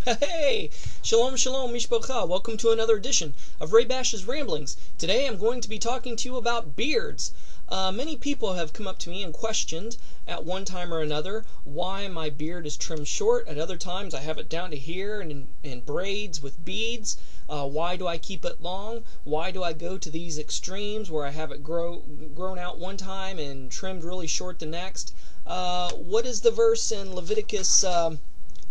Hey, shalom, shalom, mishpocha. Welcome to another edition of Ray Bash's Ramblings. Today I'm going to be talking to you about beards. Many people have come up to me and questioned at one time or another why my beard is trimmed short. At other times I have it down to here and in braids with beads. Why do I keep it long? Why do I go to these extremes where I have it grown out one time and trimmed really short the next? What is the verse in Leviticus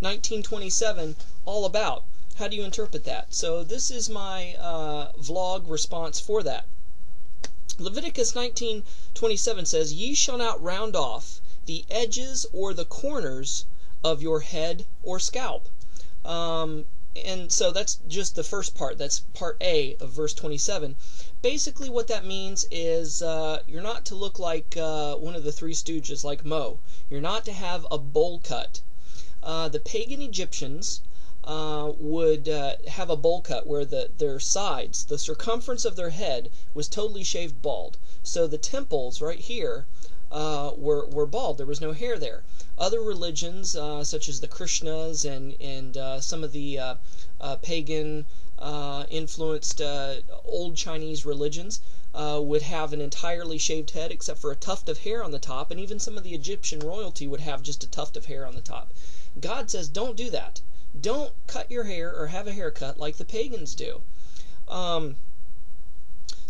19:27 all about? How do you interpret that? So this is my vlog response for that. Leviticus 19:27 says, "Ye shall not round off the edges or the corners of your head or scalp." And so that's just the first part. That's part A of verse 27. Basically what that means is you're not to look like one of the Three Stooges, like Mo. You're not to have a bowl cut. The pagan Egyptians would have a bowl cut where their sides, the circumference of their head, was totally shaved bald. So the temples right here were bald. There was no hair there. Other religions, such as the Krishnas and some of the pagan influenced old Chinese religions, would have an entirely shaved head except for a tuft of hair on the top, and even some of the Egyptian royalty would have just a tuft of hair on the top. God says don't do that. Don't cut your hair or have a haircut like the pagans do.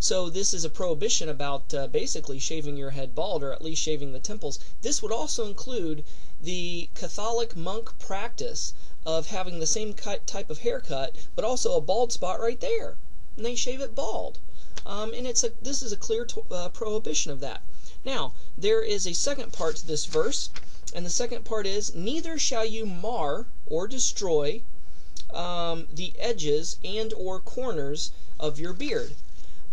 So this is a prohibition about basically shaving your head bald, or at least shaving the temples. This would also include the Catholic monk practice of having the same type of haircut, but also a bald spot right there, and they shave it bald. And this is a clear prohibition of that. Now, there is a second part to this verse, and the second part is, "Neither shall you mar or destroy the edges and or corners of your beard."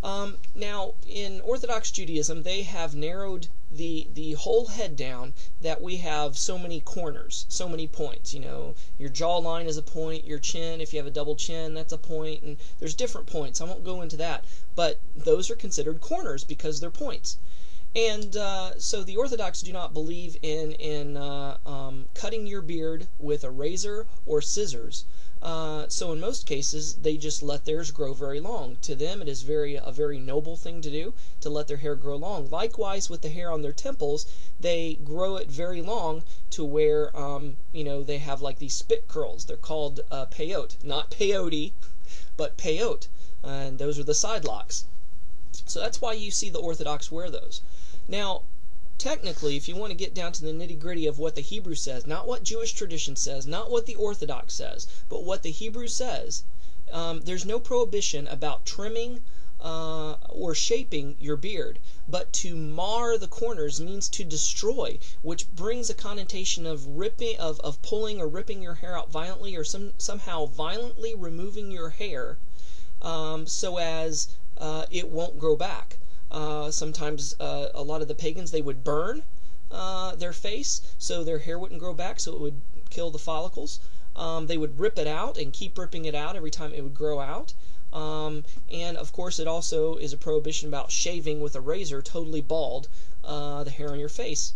Now, in Orthodox Judaism, they have narrowed the whole head down that we have so many corners, so many points. You know, your jawline is a point, your chin, if you have a double chin, that's a point, and there's different points. I won't go into that, but those are considered corners because they're points. And so the Orthodox do not believe in cutting your beard with a razor or scissors. So in most cases, they just let theirs grow very long. To them, it is a very noble thing to do, to let their hair grow long. Likewise, with the hair on their temples, they grow it very long to where, they have like these spit curls. They're called peyote. Not peyote, but peyote. And those are the side locks. So that's why you see the Orthodox wear those. Now, technically, if you want to get down to the nitty-gritty of what the Hebrew says, not what Jewish tradition says, not what the Orthodox says, but what the Hebrew says, there's no prohibition about trimming or shaping your beard, but to mar the corners means to destroy, which brings a connotation of ripping, of pulling or ripping your hair out violently, or somehow violently removing your hair so as it won't grow back. Sometimes a lot of the pagans, they would burn their face so their hair wouldn't grow back, so it would kill the follicles. They would rip it out and keep ripping it out every time it would grow out. And of course it also is a prohibition about shaving with a razor totally bald the hair on your face.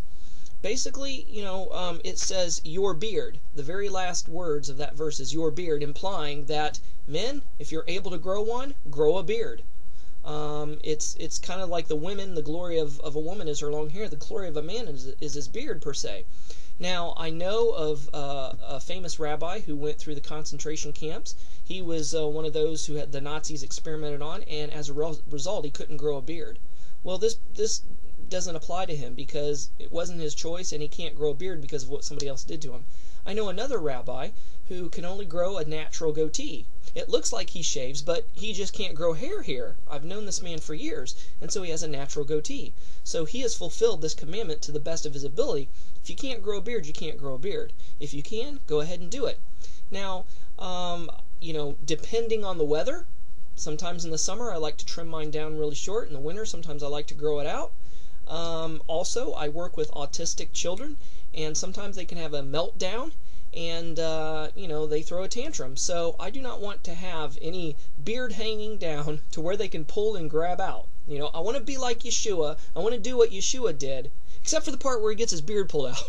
Basically, it says your beard. The very last words of that verse is your beard, implying that men, if you're able to grow one, grow a beard. It's kind of like the women. The glory of a woman is her long hair. The glory of a man is his beard, per se. Now, I know of a famous rabbi who went through the concentration camps. He was one of those who had the Nazis experimented on, and as a result, he couldn't grow a beard. Well, this doesn't apply to him because it wasn't his choice, and he can't grow a beard because of what somebody else did to him. I know another rabbi who can only grow a natural goatee. It looks like he shaves, but he just can't grow hair here. I've known this man for years, and so he has a natural goatee. So he has fulfilled this commandment to the best of his ability. If you can't grow a beard, you can't grow a beard. If you can, go ahead and do it. Now, depending on the weather, sometimes in the summer I like to trim mine down really short. In the winter, sometimes I like to grow it out. Also, I work with autistic children, and sometimes they can have a meltdown, and they throw a tantrum. So I do not want to have any beard hanging down to where they can pull and grab out. I want to be like Yeshua. I want to do what Yeshua did, except for the part where he gets his beard pulled out.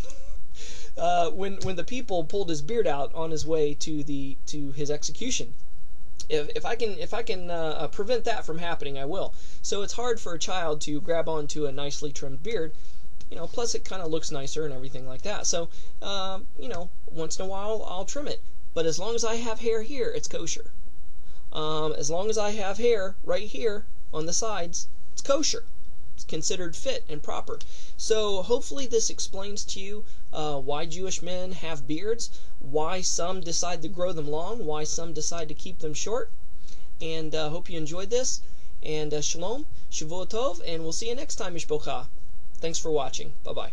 when the people pulled his beard out on his way to his execution. If I can prevent that from happening, I will. So it's hard for a child to grab onto a nicely trimmed beard. Plus it kind of looks nicer and everything like that. So, once in a while I'll trim it. But as long as I have hair here, it's kosher. As long as I have hair right here on the sides, it's kosher. It's considered fit and proper. So hopefully this explains to you why Jewish men have beards, why some decide to grow them long, why some decide to keep them short. And hope you enjoyed this. And shalom, shavua tov, and we'll see you next time, mishpocha. Thanks for watching. Bye-bye.